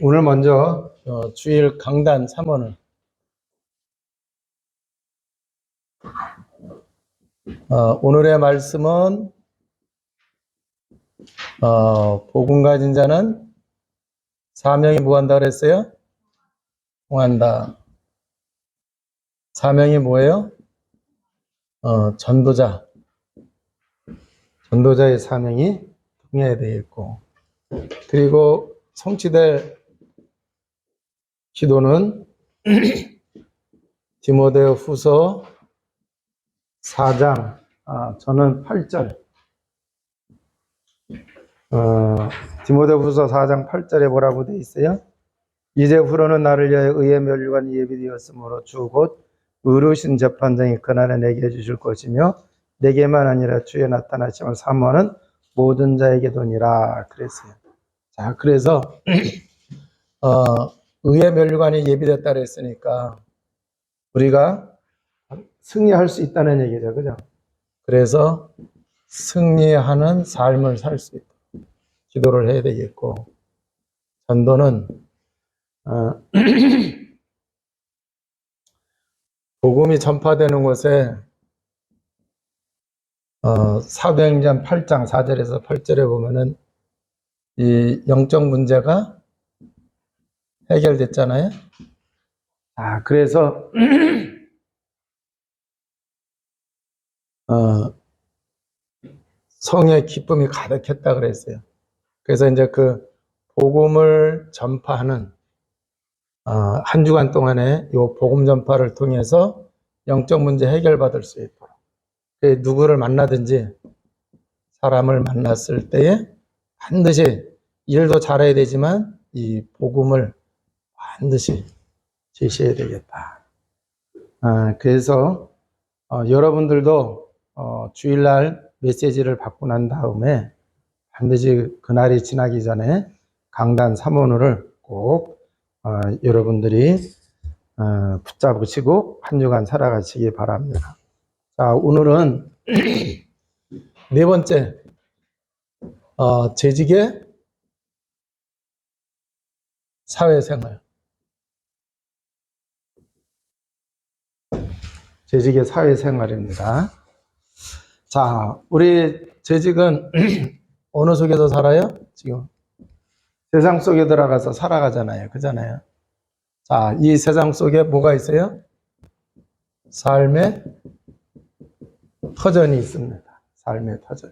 오늘 먼저 주일 강단 3원을 오늘의 말씀은 복음 가진 자는 사명이 뭐한다 그랬어요? 통한다. 사명이 뭐예요? 전도자. 전도자의 사명이 통해야 되겠고, 그리고 성취될 기도는 디모데 후서 4장, 저는 8절, 디모데 후서 4장 8절에 뭐라고 되어 있어요? 이제 후로는 나를 위하여 의의 면류관이 예비되었으므로 주 곧 의로우신 재판장이 그날에 내게 주실 것이며 내게만 아니라 주의 나타나심을 사모하는 모든 자에게 도니라 그랬어요. 자, 그래서 의의 면류관이 예비됐다 그랬으니까 우리가 승리할 수 있다는 얘기죠, 그죠? 그래서 승리하는 삶을 살 수 있다. 기도를 해야 되겠고, 전도는 복음이 전파되는 곳에 사도행전 8장 4절에서 8절에 보면은 이 영적 문제가 해결됐잖아요. 그래서 성의 기쁨이 가득했다 그랬어요. 그래서 이제 그 복음을 전파하는 한 주간 동안에 이 복음 전파를 통해서 영적 문제 해결받을 수 있도록, 누구를 만나든지 사람을 만났을 때에 반드시 일도 잘해야 되지만 이 복음을 반드시 제시해야 되겠다. 그래서 여러분들도 주일날 메시지를 받고 난 다음에 반드시 그날이 지나기 전에 강단 3원을 꼭 여러분들이 붙잡으시고 한 주간 살아가시기 바랍니다. 자, 오늘은 네 번째, 재직의 사회생활. 재직의 사회생활입니다. 자, 우리 재직은 어느 속에서 살아요? 지금 세상 속에 들어가서 살아가잖아요. 그잖아요. 자, 이 세상 속에 뭐가 있어요? 삶의 터전이 있습니다. 삶의 터전.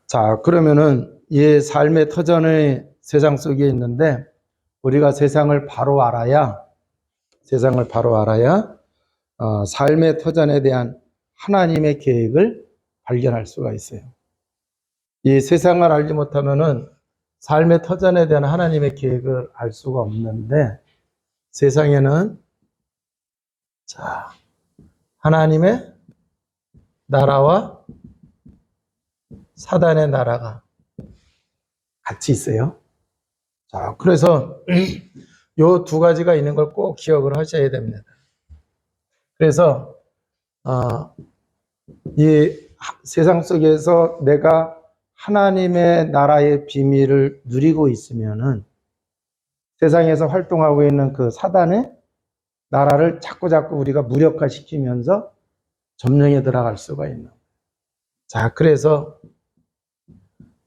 자, 그러면은 이 삶의 터전이 세상 속에 있는데 우리가 세상을 바로 알아야 삶의 터전에 대한 하나님의 계획을 발견할 수가 있어요. 이 세상을 알지 못하면은 삶의 터전에 대한 하나님의 계획을 알 수가 없는데, 세상에는 하나님의 나라와 사단의 나라가 같이 있어요. 자, 그래서 요 두 가지가 있는 걸 꼭 기억을 하셔야 됩니다. 그래서 이 세상 속에서 내가 하나님의 나라의 비밀을 누리고 있으면은 세상에서 활동하고 있는 그 사단의 나라를 자꾸 우리가 무력화시키면서 점령에 들어갈 수가 있는. 자, 그래서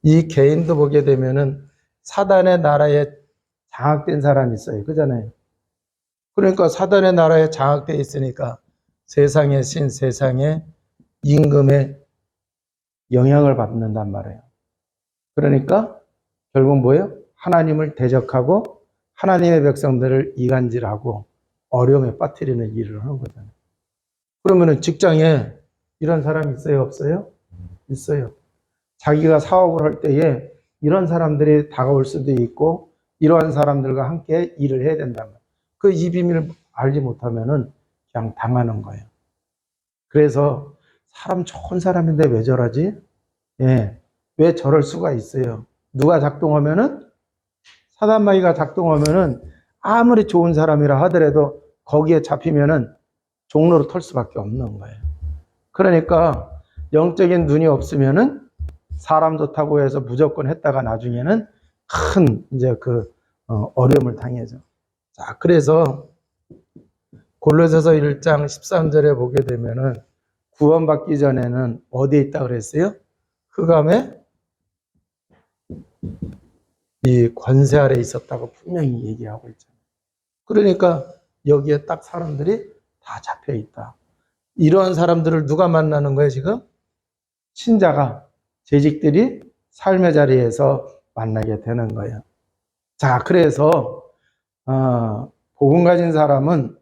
이 개인도 보게 되면은 사단의 나라에 장악된 사람이 있어요. 그잖아요. 그러니까 사단의 나라에 장악되어 있으니까 세상의 신, 세상의 임금의 영향을 받는단 말이에요. 그러니까 결국 뭐예요? 하나님을 대적하고 하나님의 백성들을 이간질하고 어려움에 빠뜨리는 일을 하는 거잖아요. 그러면은 직장에 이런 사람이 있어요? 없어요? 있어요. 자기가 사업을 할 때에 이런 사람들이 다가올 수도 있고 이러한 사람들과 함께 일을 해야 된다면 그 이 비밀을 알지 못하면은 그냥 당하는 거예요. 그래서 사람 좋은 사람인데 왜 저러지? 예, 왜 저럴 수가 있어요? 누가 작동하면은, 사단마귀가 작동하면은 아무리 좋은 사람이라 하더라도 거기에 잡히면은 종로로 털 수밖에 없는 거예요. 그러니까 영적인 눈이 없으면은 사람 좋다고 해서 무조건 했다가 나중에는 큰 이제 그 어려움을 당해죠. 자, 그래서 골로새서 1장 13절에 보게 되면은 구원받기 전에는 어디에 있다 그랬어요? 흑암에 이 권세 아래 있었다고 분명히 얘기하고 있잖아요. 그러니까 여기에 딱 사람들이 다 잡혀 있다. 이러한 사람들을 누가 만나는 거예요, 지금? 신자가, 재직들이 삶의 자리에서 만나게 되는 거예요. 자, 그래서 복음 가진 사람은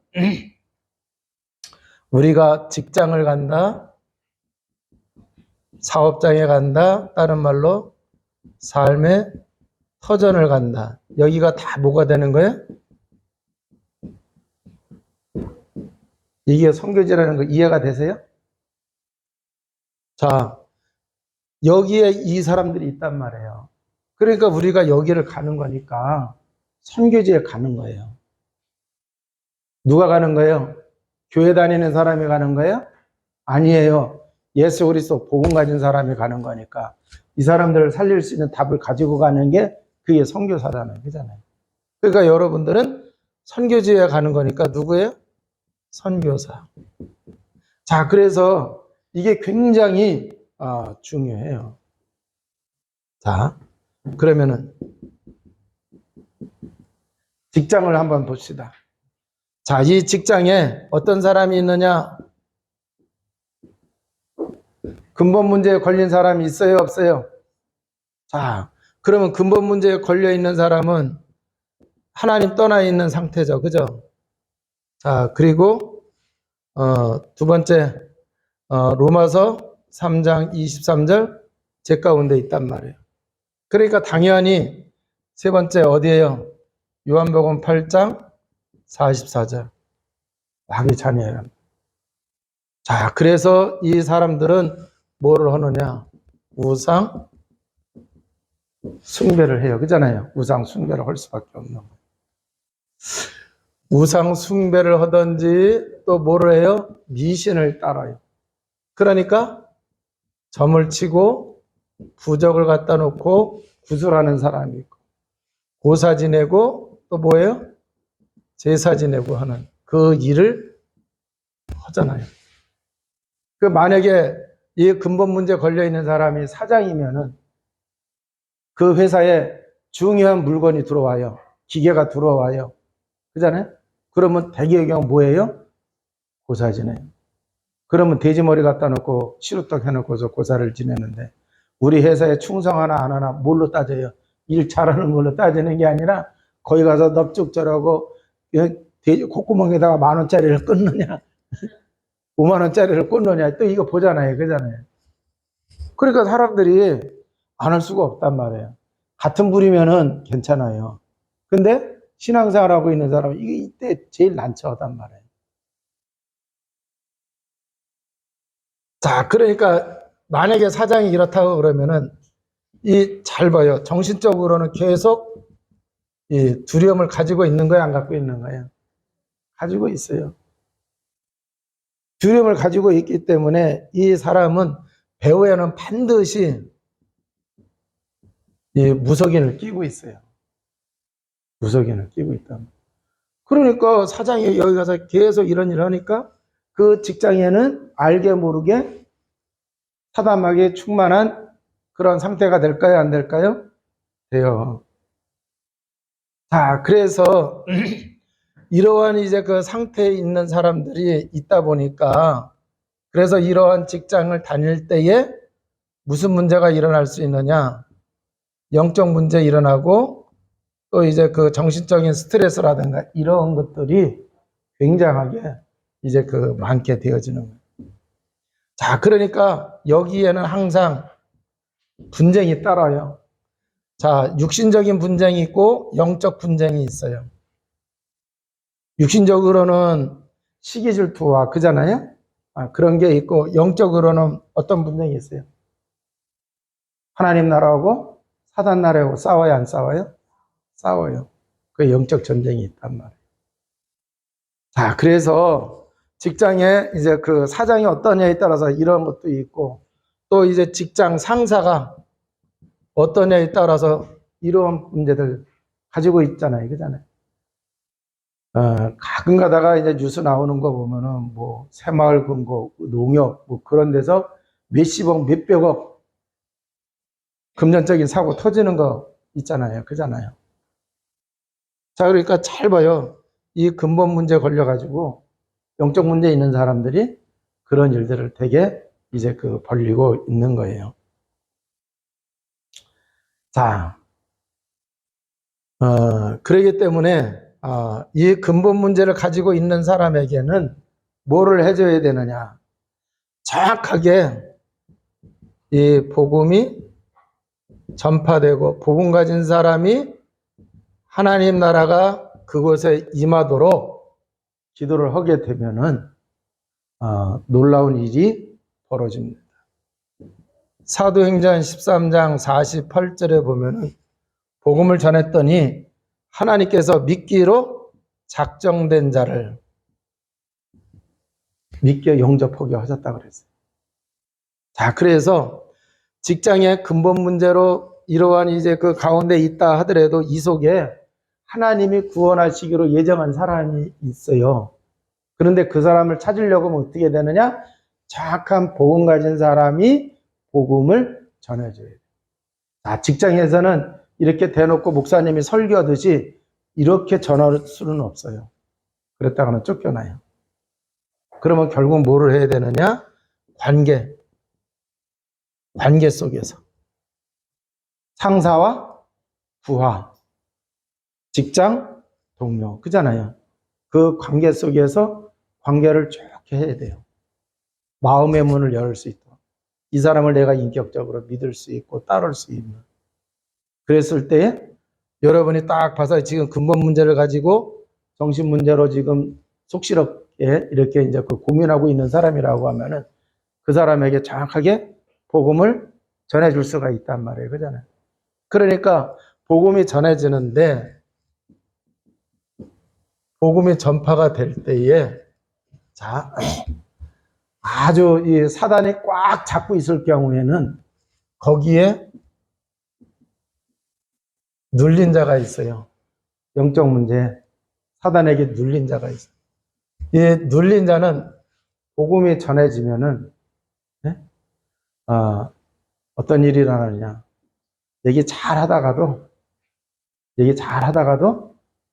우리가 직장을 간다, 사업장에 간다, 다른 말로 삶의 터전을 간다. 여기가 다 뭐가 되는 거예요? 이게 선교지라는 거 이해가 되세요? 자, 여기에 이 사람들이 있단 말이에요. 그러니까 우리가 여기를 가는 거니까 선교지에 가는 거예요. 누가 가는 거예요? 교회 다니는 사람이 가는 거예요? 아니에요. 예수 그리스도 복음 가진 사람이 가는 거니까 이 사람들을 살릴 수 있는 답을 가지고 가는 게 그게 선교사라는 거잖아요. 그러니까 여러분들은 선교지에 가는 거니까 누구예요? 선교사. 자, 그래서 이게 굉장히 중요해요. 자, 그러면은 직장을 한번 봅시다. 자, 이 직장에 어떤 사람이 있느냐? 근본 문제에 걸린 사람이 있어요, 없어요? 자, 그러면 근본 문제에 걸려 있는 사람은 하나님 떠나 있는 상태죠, 그죠? 자, 그리고 두 번째 로마서 3장 23절 제 가운데 있단 말이에요. 그러니까 당연히 세 번째 어디예요? 요한복음 8장 44절 마귀 자녀예요. 자, 그래서 이 사람들은 뭐를 하느냐? 우상 숭배를 해요. 그잖아요. 우상 숭배를 할 수밖에 없는 거예요. 우상 숭배를 하든지 또 뭐를 해요? 미신을 따라요. 그러니까 점을 치고 부적을 갖다 놓고 구슬하는 사람이 있고 고사 지내고 또 뭐예요? 제사 지내고 하는 그 일을 하잖아요. 그 만약에 이 근본 문제 걸려 있는 사람이 사장이면은 그 회사에 중요한 물건이 들어와요. 기계가 들어와요. 그잖아요? 그러면 대개의 경우 뭐예요? 고사 지내요. 그러면 돼지머리 갖다 놓고 시루떡 해놓고서 고사를 지내는데 우리 회사에 충성하나 안 하나 뭘로 따져요? 일 잘하는 걸로 따지는 게 아니라 거기 가서 넙죽절하고 콧구멍에다가 10,000원짜리를 끊느냐 50,000원짜리를 끊느냐 또 이거 보잖아요. 그잖아요. 그러니까 사람들이 안 할 수가 없단 말이에요. 같은 부리면은 괜찮아요. 근데 신앙생활하고 있는 사람은 이게 이때 제일 난처하단 말이에요. 자, 그러니까 만약에 사장이 이렇다고 그러면은 잘 봐요. 정신적으로는 계속 이 두려움을 가지고 있는 거예요, 안 갖고 있는 거예요? 가지고 있어요. 두려움을 가지고 있기 때문에 이 사람은 배후에는 반드시 이 무속인을 끼고 있어요. 무속인을 끼고 있다. 그러니까 사장이 여기 가서 계속 이런 일을 하니까 그 직장에는 알게 모르게 사단마귀에 충만한 그런 상태가 될까요? 안 될까요? 돼요. 자, 그래서 이러한 이제 그 상태에 있는 사람들이 있다 보니까 그래서 이러한 직장을 다닐 때에 무슨 문제가 일어날 수 있느냐? 영적 문제 일어나고 또 이제 그 정신적인 스트레스라든가 이런 것들이 굉장하게 이제 그 많게 되어지는 거예요. 자, 그러니까 여기에는 항상 분쟁이 따라요. 자, 육신적인 분쟁이 있고 영적 분쟁이 있어요. 육신적으로는 시기 질투와 그잖아요. 그런 게 있고 영적으로는 어떤 분쟁이 있어요? 하나님 나라하고 사단 나라하고 싸워요, 안 싸워요? 싸워요. 그 영적 전쟁이 있단 말이에요. 자, 그래서 직장에 이제 그 사장이 어떠냐에 따라서 이런 것도 있고 또 이제 직장 상사가 어떠냐에 따라서 이런 문제들 가지고 있잖아요. 그잖아요. 가끔 가다가 이제 뉴스 나오는 거 보면은 뭐 새마을 금고, 농협 뭐 그런 데서 몇십억, 몇백억 금전적인 사고 터지는 거 있잖아요. 그잖아요. 자, 그러니까 잘 봐요. 이 근본 문제 걸려가지고 영적 문제 있는 사람들이 그런 일들을 되게 이제 벌리고 있는 거예요. 자, 그러기 때문에 이 근본 문제를 가지고 있는 사람에게는 뭐를 해줘야 되느냐? 정확하게 이 복음이 전파되고 복음 가진 사람이 하나님 나라가 그곳에 임하도록 기도를 하게 되면은 놀라운 일이 벌어집니다. 사도행전 13장 48절에 보면은 복음을 전했더니 하나님께서 믿기로 작정된 자를 믿게 영접하게 하셨다고 그랬어요. 자, 그래서 직장의 근본 문제로 이러한 이제 그 가운데 있다 하더라도 이 속에 하나님이 구원하시기로 예정한 사람이 있어요. 그런데 그 사람을 찾으려고 하면 어떻게 되느냐? 정확한 복음 가진 사람이 복음을 전해줘야 돼요. 자, 직장에서는 이렇게 대놓고 목사님이 설교하듯이 이렇게 전할 수는 없어요. 그랬다가는 쫓겨나요. 그러면 결국 뭐를 해야 되느냐? 관계 속에서 상사와 부하, 직장, 동료, 그잖아요. 그 관계 속에서 관계를 좋게 해야 돼요. 마음의 문을 열 수 있도록. 이 사람을 내가 인격적으로 믿을 수 있고 따를 수 있는. 그랬을 때 여러분이 딱 봐서 지금 근본 문제를 가지고 정신 문제로 지금 속시럽게 이렇게 이제 고민하고 있는 사람이라고 하면은 그 사람에게 정확하게 복음을 전해줄 수가 있단 말이에요. 그잖아요. 그러니까 복음이 전해지는데 복음이 전파가 될 때에 자, 아주 이 사단이 꽉 잡고 있을 경우에는 거기에 눌린 자가 있어요. 영적 문제. 사단에게 눌린 자가 있어요. 이 눌린 자는 복음이 전해지면은 네? 어떤 일이 일어나느냐. 얘기 잘 하다가도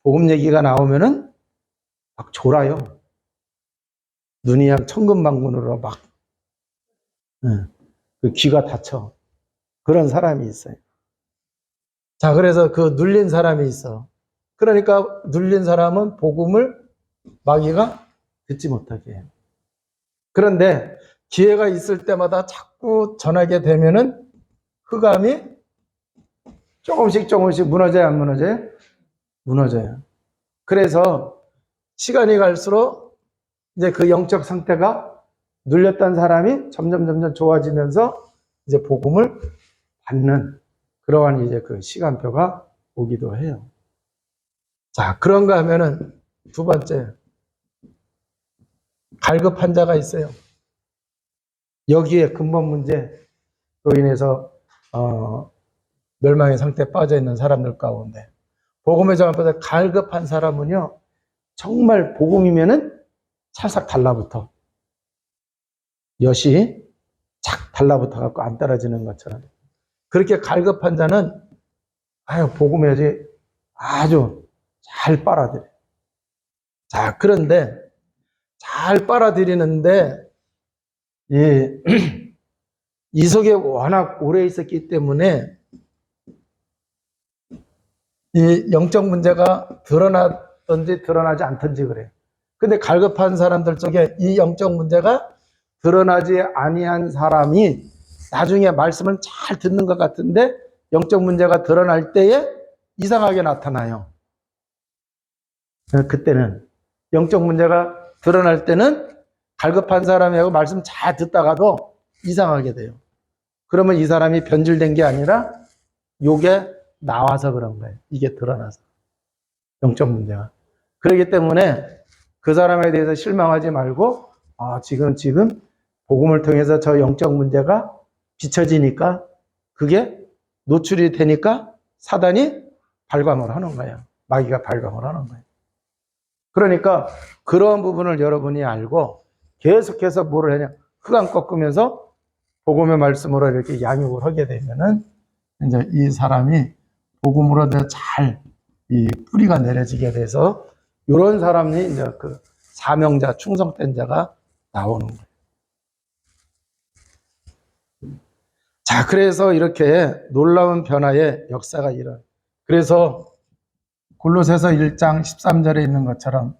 복음 얘기가 나오면은 막 졸아요. 눈이 그냥 천근만근으로 막 그 귀가 닫혀. 그런 사람이 있어요. 자, 그래서 그 눌린 사람이 있어. 그러니까 눌린 사람은 복음을 마귀가 듣지 못하게 해요. 그런데 기회가 있을 때마다 자꾸 전하게 되면은 흑암이 조금씩 무너져요, 안 무너져요? 무너져요. 그래서 시간이 갈수록 이제 그 영적 상태가 눌렸던 사람이 점점 좋아지면서 이제 복음을 받는 그러한 이제 그 시간표가 오기도 해요. 자, 그런가 하면은 두 번째, 갈급한 자가 있어요. 여기에 근본 문제로 인해서 멸망의 상태에 빠져 있는 사람들 가운데 복음의 전파에 갈급한 사람은요, 정말 복음이면은 찰싹 달라붙어. 엿이 착 달라붙어 갖고 안 떨어지는 것처럼. 그렇게 갈급한 자는 복음에 아주 잘 빨아들여. 자, 그런데 잘 빨아들이는데 이 속에 워낙 오래 있었기 때문에 이 영적 문제가 드러나든지 드러나지 않든지 그래요. 근데 갈급한 사람들 쪽에 이 영적 문제가 드러나지 아니한 사람이 나중에 말씀을 잘 듣는 것 같은데 영적 문제가 드러날 때에 이상하게 나타나요. 그때는 영적 문제가 드러날 때는 갈급한 사람하고 말씀 잘 듣다가도 이상하게 돼요. 그러면 이 사람이 변질된 게 아니라 요게 나와서 그런 거예요. 이게 드러나서. 영적 문제가. 그렇기 때문에 그 사람에 대해서 실망하지 말고 지금 복음을 통해서 저 영적 문제가 비춰지니까 그게 노출이 되니까 사단이 발광을 하는 거예요. 마귀가 발광을 하는 거예요. 그러니까 그런 부분을 여러분이 알고 계속해서 뭐를 하냐, 흑암 꺾으면서 복음의 말씀으로 이렇게 양육을 하게 되면은 이제 이 사람이 복음으로 잘 이 뿌리가 내려지게 돼서 이런 사람이 이제 그 사명자, 충성된 자가 나오는 거예요. 자, 그래서 이렇게 놀라운 변화의 역사가 일어나요. 그래서 골로새서 1장 13절에 있는 것처럼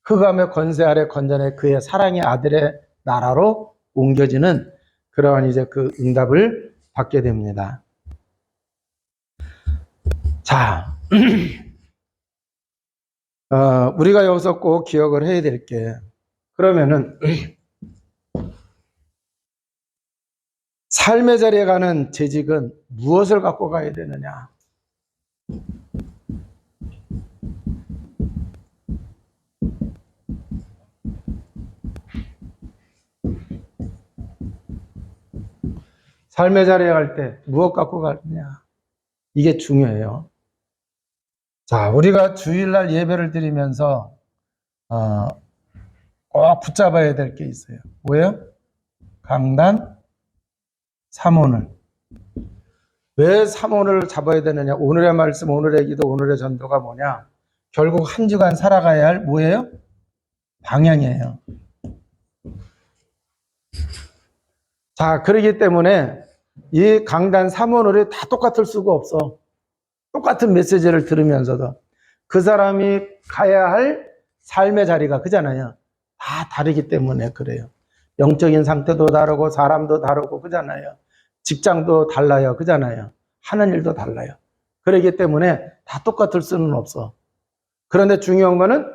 흑암의 권세 아래 건전해 그의 사랑의 아들의 나라로 옮겨지는 그러한 이제 그 응답을 받게 됩니다. 자, 우리가 여기서 꼭 기억을 해야 될 게, 그러면은 삶의 자리에 가는 재직은 무엇을 갖고 가야 되느냐? 삶의 자리에 갈 때 무엇 갖고 가느냐? 이게 중요해요. 자, 우리가 주일날 예배를 드리면서 꼭 붙잡아야 될 게 있어요. 뭐예요? 강단, 삼오늘. 왜 삼오늘을 잡아야 되느냐? 오늘의 말씀, 오늘의 기도, 오늘의 전도가 뭐냐? 결국 한 주간 살아가야 할 뭐예요? 방향이에요. 자, 그렇기 때문에 이 강단 삼오늘이 다 똑같을 수가 없어. 똑같은 메시지를 들으면서도 그 사람이 가야 할 삶의 자리가 그잖아요. 다 다르기 때문에 그래요. 영적인 상태도 다르고 사람도 다르고 그잖아요. 직장도 달라요. 그잖아요. 하는 일도 달라요. 그렇기 때문에 다 똑같을 수는 없어. 그런데 중요한 거는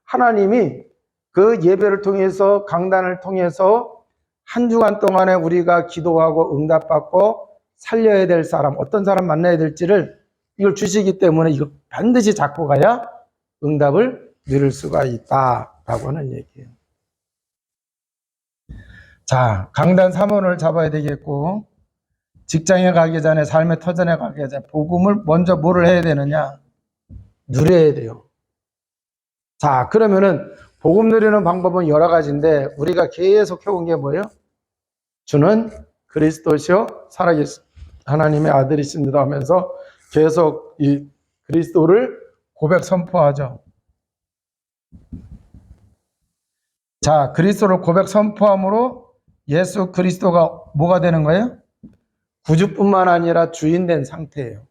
하나님이 그 예배를 통해서 강단을 통해서 한 주간 동안에 우리가 기도하고 응답받고 살려야 될 사람, 어떤 사람 만나야 될지를 이걸 주시기 때문에 이걸 반드시 잡고 가야 응답을 누릴 수가 있다라고 하는 얘기예요. 자, 강단 3원을 잡아야 되겠고, 직장에 가기 전에, 삶의 터전에 가기 전에 복음을 먼저 뭐를 해야 되느냐? 누려야 돼요. 자, 그러면은 복음 누리는 방법은 여러 가지인데 우리가 계속 해온 게 뭐예요? 주는 그리스도시요 살아계신 하나님의 아들이십니다 하면서 계속 이 그리스도를 고백 선포하죠. 자, 그리스도를 고백 선포함으로 예수 그리스도가 뭐가 되는 거예요? 구주뿐만 아니라 주인된 상태예요.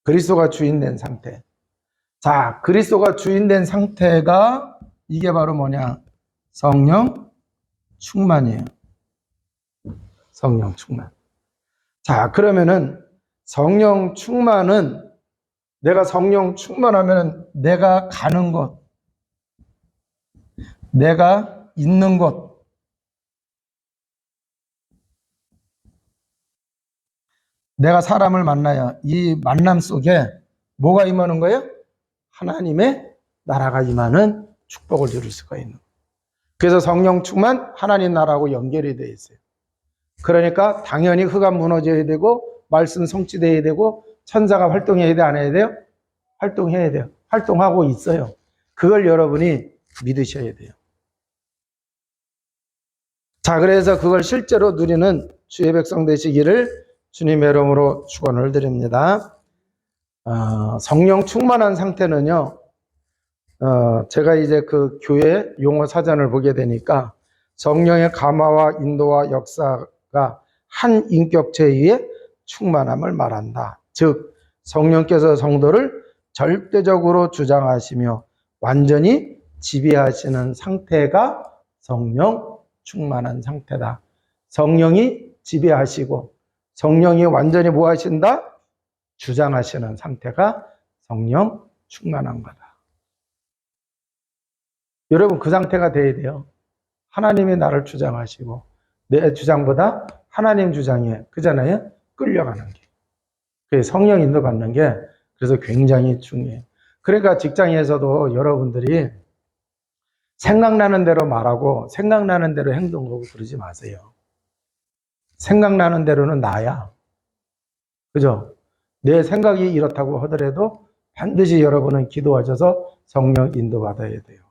그리스도가 주인된 상태. 자, 그리스도가 주인된 상태가 이게 바로 뭐냐? 성령 충만이에요. 성령 충만. 자, 그러면은 성령 충만은 내가 성령 충만하면 내가 가는 곳, 내가 있는 곳, 내가 사람을 만나야 이 만남 속에 뭐가 임하는 거예요? 하나님의 나라가 임하는 축복을 누릴 수가 있는 거예요. 그래서 성령 충만 하나님 나라하고 연결이 되어 있어요. 그러니까 당연히 흑암 무너져야 되고 말씀 성취돼야 되고 천사가 활동해야 돼, 안 해야 돼요? 활동해야 돼요. 활동하고 있어요. 그걸 여러분이 믿으셔야 돼요. 자, 그래서 그걸 실제로 누리는 주의 백성 되시기를 주님의 이름으로 축원을 드립니다. 성령 충만한 상태는요, 제가 이제 그 교회 용어 사전을 보게 되니까 성령의 감화와 인도와 역사가 한 인격체에 의해 충만함을 말한다. 즉 성령께서 성도를 절대적으로 주장하시며 완전히 지배하시는 상태가 성령 충만한 상태다. 성령이 지배하시고 성령이 완전히 뭐 하신다? 주장하시는 상태가 성령 충만한 거다. 여러분 그 상태가 돼야 돼요. 하나님이 나를 주장하시고 내 주장보다 하나님 주장에 그잖아요. 끌려가는 게. 그게 성령 인도받는 게 그래서 굉장히 중요해요. 그러니까 직장에서도 여러분들이 생각나는 대로 말하고 생각나는 대로 행동하고 그러지 마세요. 생각나는 대로는 나야. 그죠? 내 생각이 이렇다고 하더라도 반드시 여러분은 기도하셔서 성령 인도받아야 돼요.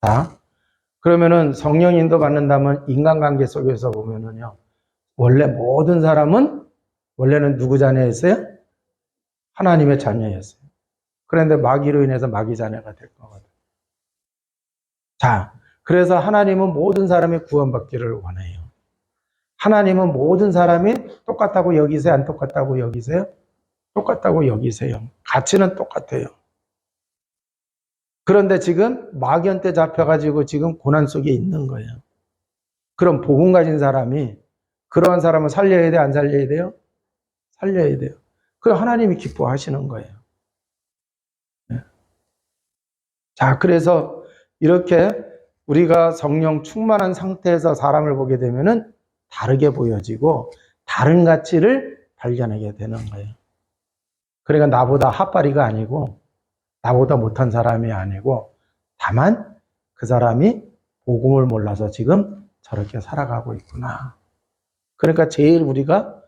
자, 그러면은 성령 인도받는다면 인간관계 속에서 보면은요, 원래 모든 사람은 원래는 누구 자녀였어요? 하나님의 자녀였어요. 그런데 마귀로 인해서 마귀 자녀가 될 거거든요. 자, 그래서 하나님은 모든 사람이 구원받기를 원해요. 하나님은 모든 사람이 똑같다고 여기세요? 안 똑같다고 여기세요? 똑같다고 여기세요. 가치는 똑같아요. 그런데 지금 마귀한테 잡혀가지고 지금 고난 속에 있는 거예요. 그럼 복음 가진 사람이 그러한 사람을 살려야 돼? 안 살려야 돼요? 살려야 돼요. 그럼 하나님이 기뻐하시는 거예요. 자, 그래서 이렇게 우리가 성령 충만한 상태에서 사람을 보게 되면은 다르게 보여지고 다른 가치를 발견하게 되는 거예요. 그러니까 나보다 핫바리가 아니고 나보다 못한 사람이 아니고 다만 그 사람이 복음을 몰라서 지금 저렇게 살아가고 있구나. 그러니까 제일 우리가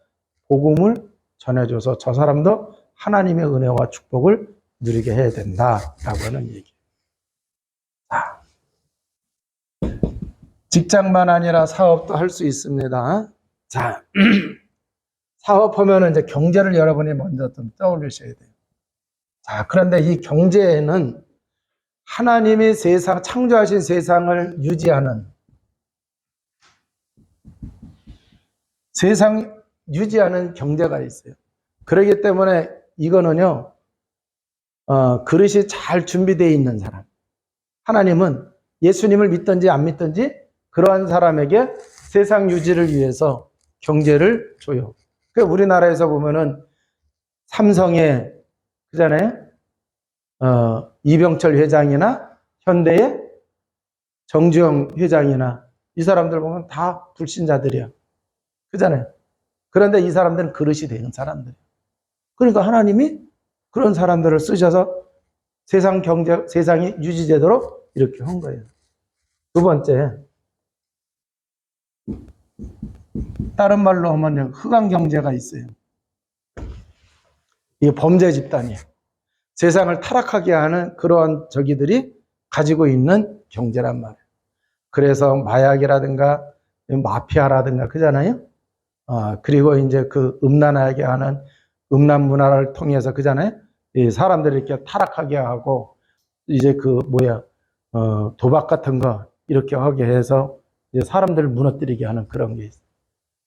복음을 전해줘서 저 사람도 하나님의 은혜와 축복을 누리게 해야 된다라고 하는 얘기. 직장만 아니라 사업도 할 수 있습니다. 자, 사업하면 이제 경제를 여러분이 먼저 좀 떠올리셔야 돼요. 자, 그런데 이 경제에는 하나님이 창조하신 세상을 유지하는, 세상 유지하는 경제가 있어요. 그렇기 때문에 이거는요, 그릇이 잘 준비되어 있는 사람. 하나님은 예수님을 믿든지 안 믿든지 그러한 사람에게 세상 유지를 위해서 경제를 줘요. 그러니까 우리나라에서 보면은 삼성의 그잖아요. 이병철 회장이나 현대의 정주영 회장이나 이 사람들 보면 다 불신자들이야. 그잖아요. 그런데 이 사람들은 그릇이 되는 사람들. 그러니까 하나님이 그런 사람들을 쓰셔서 세상이 유지되도록 이렇게 한 거예요. 두 번째, 다른 말로 하면 흑암 경제가 있어요. 이게 범죄 집단이에요. 세상을 타락하게 하는 그러한 저기들이 가지고 있는 경제란 말이에요. 그래서 마약이라든가 마피아라든가 그잖아요. 그리고 이제 그 음란하게 하는 음란 문화를 통해서 그잖아요. 이 사람들을 이렇게 타락하게 하고 이제 도박 같은 거 이렇게 하게 해서 이제 사람들을 무너뜨리게 하는 그런 게 있어요.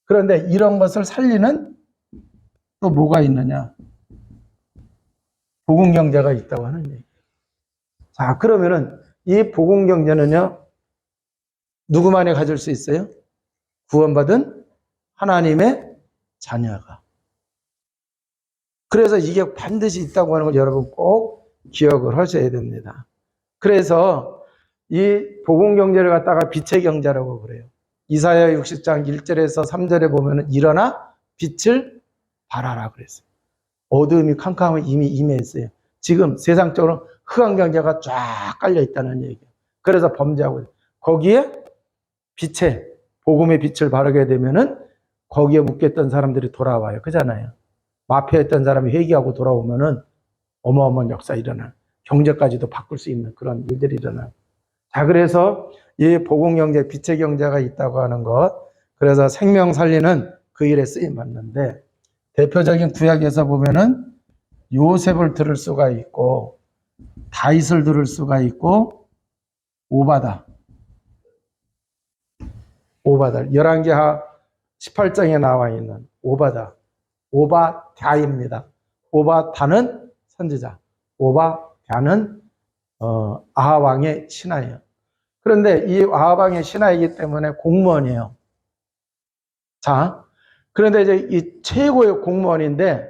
그런데 이런 것을 살리는 또 뭐가 있느냐? 복음 경제가 있다고 하는 얘기. 자, 그러면은 이 복음 경제는요, 누구만이 가질 수 있어요? 구원받은 하나님의 자녀가. 그래서 이게 반드시 있다고 하는 걸 여러분 꼭 기억을 하셔야 됩니다. 그래서 이 복음 경제를 갖다가 빛의 경제라고 그래요. 이사야 60장 1절에서 3절에 보면은 일어나 빛을 발하라 그랬어요. 어두움이 캄캄하게 이미 임했어요. 지금 세상적으로 흑암 경제가 쫙 깔려 있다는 얘기예요. 그래서 범죄하고 있어요. 거기에 복음의 빛을 바르게 되면은 거기에 묶였던 사람들이 돌아와요. 그잖아요. 마피아였던 사람이 회개하고 돌아오면은 어마어마한 역사 일어나요. 경제까지도 바꿀 수 있는 그런 일들이 일어나요. 자, 그래서 이 복음 경제, 빛의 경제가 있다고 하는 것. 그래서 생명 살리는 그 일에 쓰임 받는데 대표적인 구약에서 보면은 요셉을 들을 수가 있고 다윗을 들을 수가 있고 오바다 열왕기하 18장에 나와 있는 오바다입니다. 오바다는 선지자, 오바다는 아합 왕의 신하예요. 그런데 이 아합 왕의 신하이기 때문에 공무원이에요. 자, 그런데 이제 이 최고의 공무원인데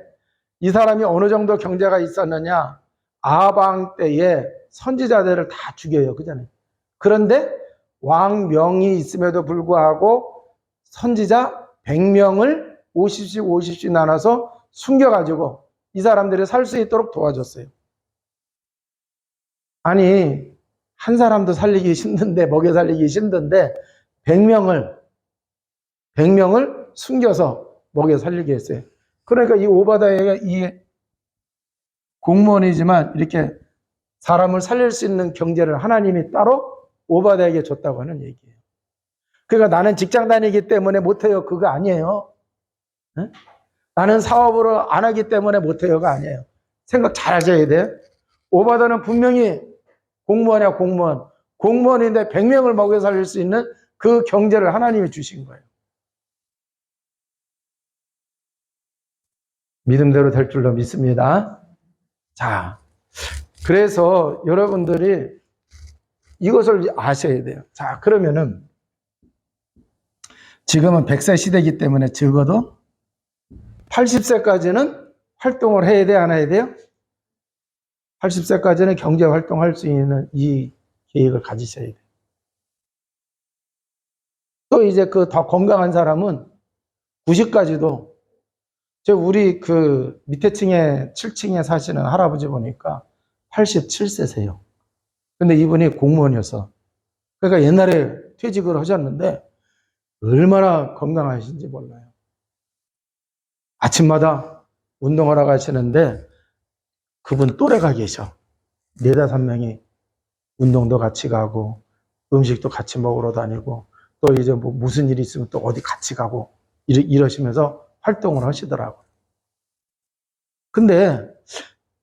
이 사람이 어느 정도 경제가 있었느냐? 아합 왕 때에 선지자들을 다 죽여요. 그잖아요. 그런데 왕명이 있음에도 불구하고 선지자 100명을 50씩 나눠서 숨겨가지고 이 사람들이 살 수 있도록 도와줬어요. 아니, 한 사람도 살리기 힘든데, 먹여 살리기 힘든데 100명을 숨겨서 먹여 살리게 했어요. 그러니까 이 오바댜가 이 공무원이지만 이렇게 사람을 살릴 수 있는 경제를 하나님이 따로 오바댜에게 줬다고 하는 얘기예요. 그러니까 나는 직장 다니기 때문에 못해요. 그거 아니에요. 네? 나는 사업을 안 하기 때문에 못해요가 아니에요. 생각 잘 하셔야 돼요. 오바댜는 분명히 공무원이야, 공무원. 공무원인데 100명을 먹여 살릴 수 있는 그 경제를 하나님이 주신 거예요. 믿음대로 될 줄로 믿습니다. 자, 그래서 여러분들이 이것을 아셔야 돼요. 자, 그러면은 지금은 100세 시대이기 때문에 적어도 80세까지는 활동을 해야 돼, 안 해야 돼요? 80세까지는 경제 활동할 수 있는 이 계획을 가지셔야 돼요. 또 이제 그 더 건강한 사람은 90까지도 우리 그 밑에 층에 7층에 사시는 할아버지 보니까 87세세요. 근데 이분이 공무원이었어. 그러니까 옛날에 퇴직을 하셨는데 얼마나 건강하신지 몰라요. 아침마다 운동하러 가시는데 그분 또래가 계셔. 4, 5명이 운동도 같이 가고 음식도 같이 먹으러 다니고 또 이제 뭐 무슨 일이 있으면 또 어디 같이 가고 이러시면서 활동을 하시더라고요. 근데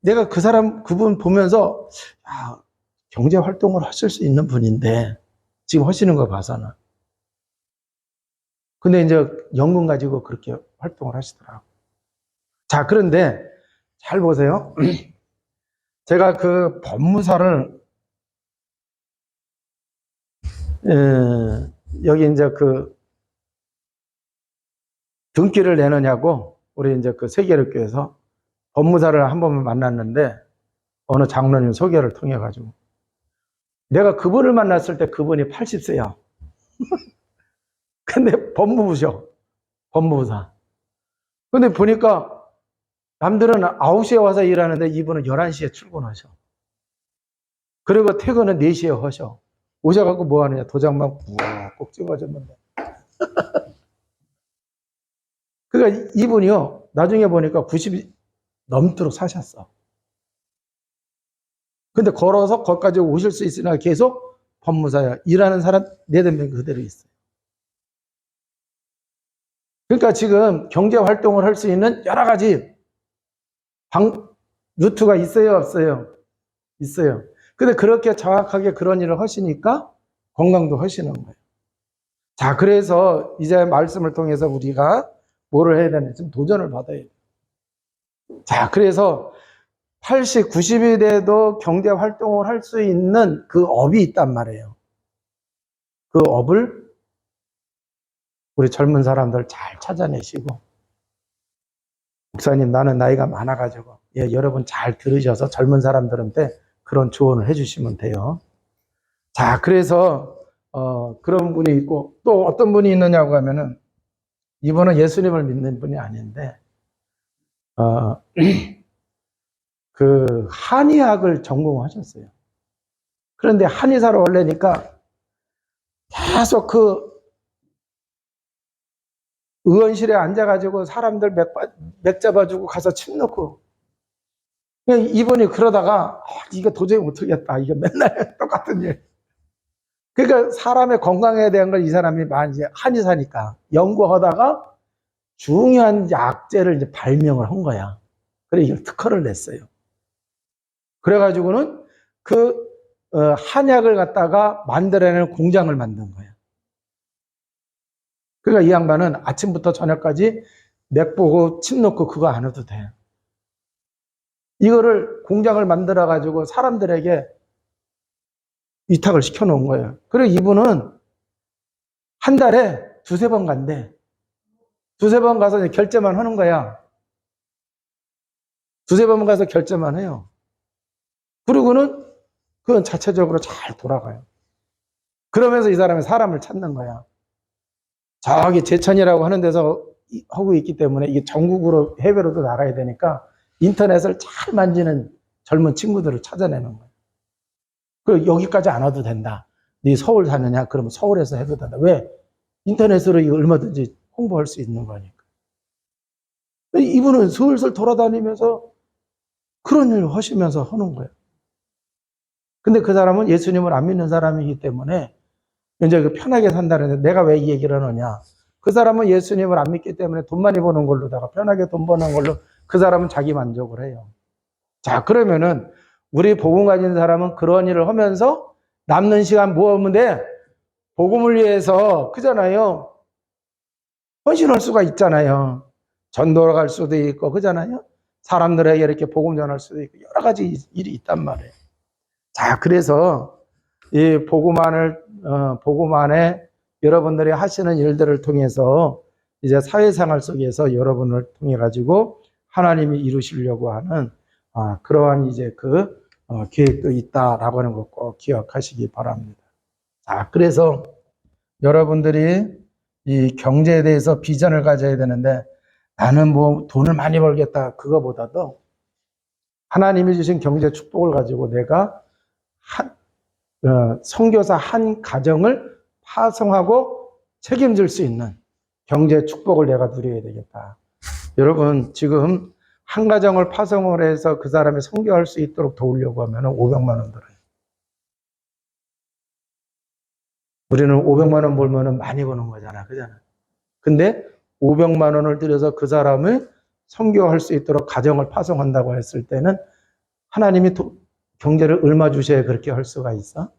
내가 그분 보면서 야, 경제 활동을 하실 수 있는 분인데 지금 하시는 거 봐서는. 근데 이제 연금 가지고 그렇게 활동을 하시더라고요. 자, 그런데 잘 보세요. 제가 그 법무사를 여기 이제 그 등기를 내느냐고 우리 이제 그 세계력교에서 법무사를 한 번 만났는데 어느 장로님 소개를 통해 가지고 내가 그분을 만났을 때 그분이 80세야. 근데 법무부셔. 법무부사. 근데 보니까 남들은 9시에 와서 일하는데 이분은 11시에 출근하셔. 그리고 퇴근은 4시에 하셔. 오셔갖고 뭐 하느냐. 도장만 꼭 찍어줬는데. 그러니까 이분이요. 나중에 보니까 90이 넘도록 사셨어. 근데 걸어서 거기까지 오실 수 있으나 계속 법무사야. 일하는 사람 4-5명 그대로 있어요. 그러니까 지금 경제 활동을 할 수 있는 여러 가지 루트가 있어요, 없어요? 있어요. 근데 그렇게 정확하게 그런 일을 하시니까 건강도 하시는 거예요. 자, 그래서 이제 말씀을 통해서 우리가 뭐를 해야 되는지 좀 도전을 받아야 돼요. 자, 그래서 80, 90이 돼도 경제 활동을 할 수 있는 그 업이 있단 말이에요. 그 업을 우리 젊은 사람들 잘 찾아내시고, 목사님 나는 나이가 많아가지고, 예, 여러분 잘 들으셔서 젊은 사람들한테 그런 조언을 해주시면 돼요. 자, 그래서 그런 분이 있고 또 어떤 분이 있느냐고 하면은 이분은 예수님을 믿는 분이 아닌데 그 한의학을 전공하셨어요. 그런데 한의사로 올래니까 계속 그 의원실에 앉아가지고 사람들 맥 잡아주고 가서 침 넣고 이분이 그러다가 이거 도저히 못하겠다. 이거 맨날 똑같은 일. 그러니까 사람의 건강에 대한 걸 이 사람이 많이 이제 한의사니까 연구하다가 중요한 약재를 이제 발명을 한 거야. 그래 이걸 특허를 냈어요. 그래가지고는 그 한약을 갖다가 만들어내는 공장을 만든 거야. 그러니까 이 양반은 아침부터 저녁까지 맥 보고 침 놓고 그거 안 해도 돼. 이거를 공장을 만들어 가지고 사람들에게 위탁을 시켜 놓은 거예요. 그리고 이분은 한 달에 2-3번 간대. 2-3번 가서 결제만 하는 거야. 2-3번 가서 결제만 해요. 그리고는 그건 자체적으로 잘 돌아가요. 그러면서 이 사람이 사람을 찾는 거야. 저기 제천이라고 하는 데서 하고 있기 때문에 이게 전국으로 해외로도 나가야 되니까 인터넷을 잘 만지는 젊은 친구들을 찾아내는 거예요. 그리고 여기까지 안 와도 된다. 네 서울 사느냐? 그러면 서울에서 해도 된다. 왜? 인터넷으로 이거 얼마든지 홍보할 수 있는 거니까. 이분은 슬슬 돌아다니면서 그런 일을 하시면서 하는 거예요. 근데 그 사람은 예수님을 안 믿는 사람이기 때문에 이제 그 편하게 산다는데 내가 왜 이 얘기를 하느냐. 그 사람은 예수님을 안 믿기 때문에 돈 많이 버는 걸로다가 편하게 돈 버는 걸로 그 사람은 자기 만족을 해요. 자, 그러면은 우리 복음 가진 사람은 그런 일을 하면서 남는 시간 뭐 하면 돼? 복음을 위해서 그잖아요. 헌신할 수가 있잖아요. 전도를 갈 수도 있고 그잖아요. 사람들에게 이렇게 복음 전할 수도 있고 여러 가지 일이 있단 말이에요. 자, 그래서 이 복음 안에 여러분들이 하시는 일들을 통해서 이제 사회생활 속에서 여러분을 통해 가지고 하나님이 이루시려고 하는 그러한 이제 계획도 있다라고 하는 거 꼭 기억하시기 바랍니다. 자, 그래서 여러분들이 이 경제에 대해서 비전을 가져야 되는데 나는 뭐 돈을 많이 벌겠다 그거보다도 하나님이 주신 경제 축복을 가지고 내가 선교사 한 가정을 파송하고 책임질 수 있는 경제 축복을 내가 누려야 되겠다. 여러분 지금 한 가정을 파송을 해서 그 사람이 선교할 수 있도록 도우려고 하면 500만 원 들어요. 우리는 500만 원 벌면 많이 버는 거잖아. 그잖아. 근데 500만 원을 들여서 그 사람을 선교할 수 있도록 가정을 파송한다고 했을 때는 하나님이 경제를 얼마 주셔야 그렇게 할 수가 있어?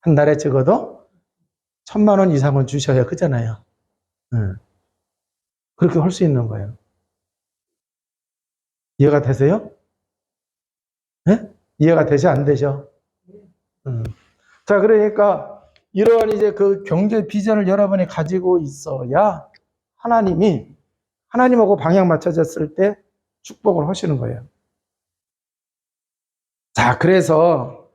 한 달에 적어도 1,000만 원 이상은 주셔야 그잖아요. 그렇게 할 수 있는 거예요. 이해가 되세요? 네? 이해가 되셔 안 되셔? 자, 그러니까 이러한 이제 그 경제 비전을 여러분이 가지고 있어야 하나님하고 방향 맞춰졌을 때 축복을 하시는 거예요. 자, 그래서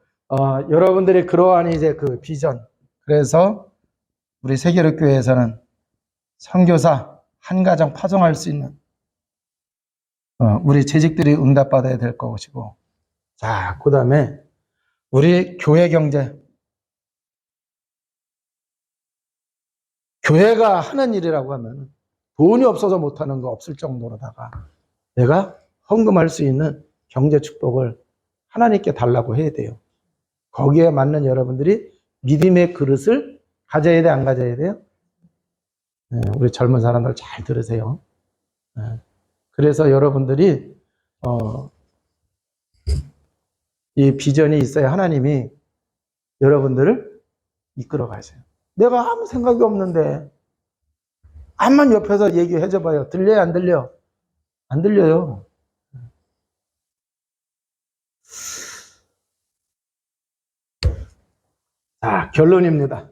여러분들이 그러한 이제 그 비전, 그래서 우리 세계력교회에서는 선교사 한 가정 파송할 수 있는 우리 재직들이 응답받아야 될 것이고, 자, 그 다음에 우리 교회 경제, 교회가 하는 일이라고 하면 돈이 없어서 못하는 거 없을 정도로다가 내가 헌금할 수 있는 경제 축복을 하나님께 달라고 해야 돼요. 거기에 맞는 여러분들이 믿음의 그릇을 가져야 돼, 안 가져야 돼요? 네, 우리 젊은 사람들 잘 들으세요. 네. 그래서 여러분들이 이 비전이 있어야 하나님이 여러분들을 이끌어 가세요. 내가 아무 생각이 없는데 암만 옆에서 얘기해 줘 봐요. 들려요, 안 들려? 안 들려요. 자, 결론입니다.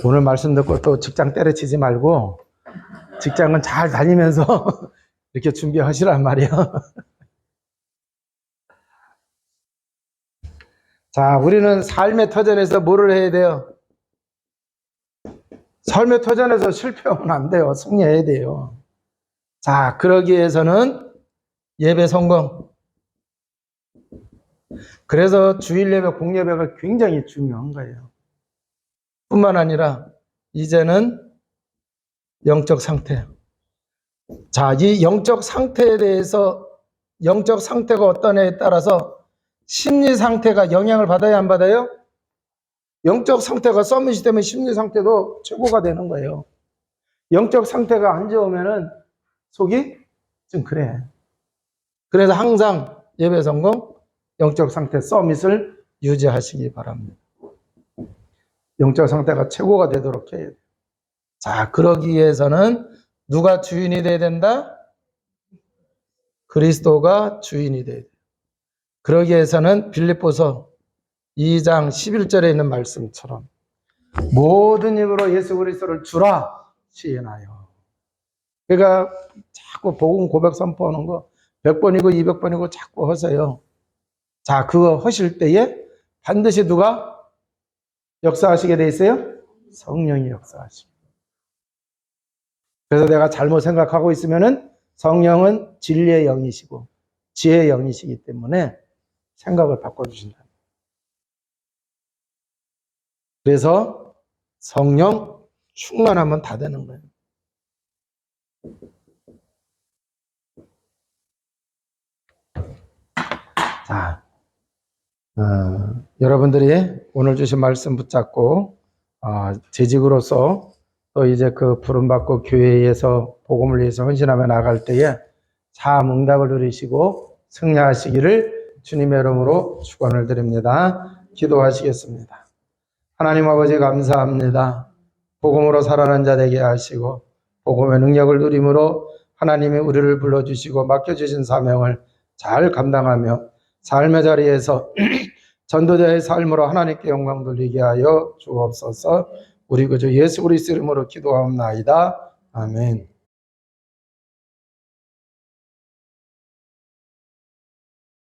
오늘 말씀 듣고 또 직장 때려치지 말고 직장은 잘 다니면서 이렇게 준비하시란 말이에요. 자, 우리는 삶의 터전에서 뭐를 해야 돼요? 삶의 터전에서 실패하면 안 돼요. 승리해야 돼요. 자, 그러기 위해서는 예배 성공. 그래서 주일 예배, 공예배가 굉장히 중요한 거예요. 뿐만 아니라 이제는 영적 상태. 자, 이 영적 상태에 대해서 영적 상태가 어떤 애에 따라서 심리 상태가 영향을 받아야 안 받아요? 영적 상태가 서밋이 되면 심리 상태도 최고가 되는 거예요. 영적 상태가 안 좋으면은 속이 좀 그래. 그래서 항상 예배 성공, 영적 상태 서밋을 유지하시기 바랍니다. 영적 상태가 최고가 되도록 해야 돼요. 자, 그러기 위해서는 누가 주인이 돼야 된다? 그리스도가 주인이 돼야 돼요. 그러기 위해서는 빌립보서 2장 11절에 있는 말씀처럼 모든 입으로 예수 그리스도를 주라 시인하여. 그러니까 자꾸 복음 고백 선포하는 거 100번이고 200번이고 자꾸 하세요. 자, 그거 하실 때에 반드시 누가 역사하시게 돼 있어요? 성령이 역사하시고. 그래서 내가 잘못 생각하고 있으면은 성령은 진리의 영이시고 지혜의 영이시기 때문에 생각을 바꿔주신다. 그래서 성령 충만하면 다 되는 거예요. 자, 여러분들이 오늘 주신 말씀 붙잡고 재직으로서 또 이제 그 부름받고 교회에서 복음을 위해서 헌신하며 나갈 때에 참 응답을 누리시고 승리하시기를 주님의 이름으로 축원을 드립니다. 기도하시겠습니다. 하나님 아버지 감사합니다. 복음으로 살아난 자 되게 하시고 복음의 능력을 누림으로 하나님이 우리를 불러주시고 맡겨주신 사명을 잘 감당하며 삶의 자리에서 전도자의 삶으로 하나님께 영광 돌리게 하여 주옵소서. 우리 그저 예수 그리스도 이름으로 기도하옵나이다. 아멘.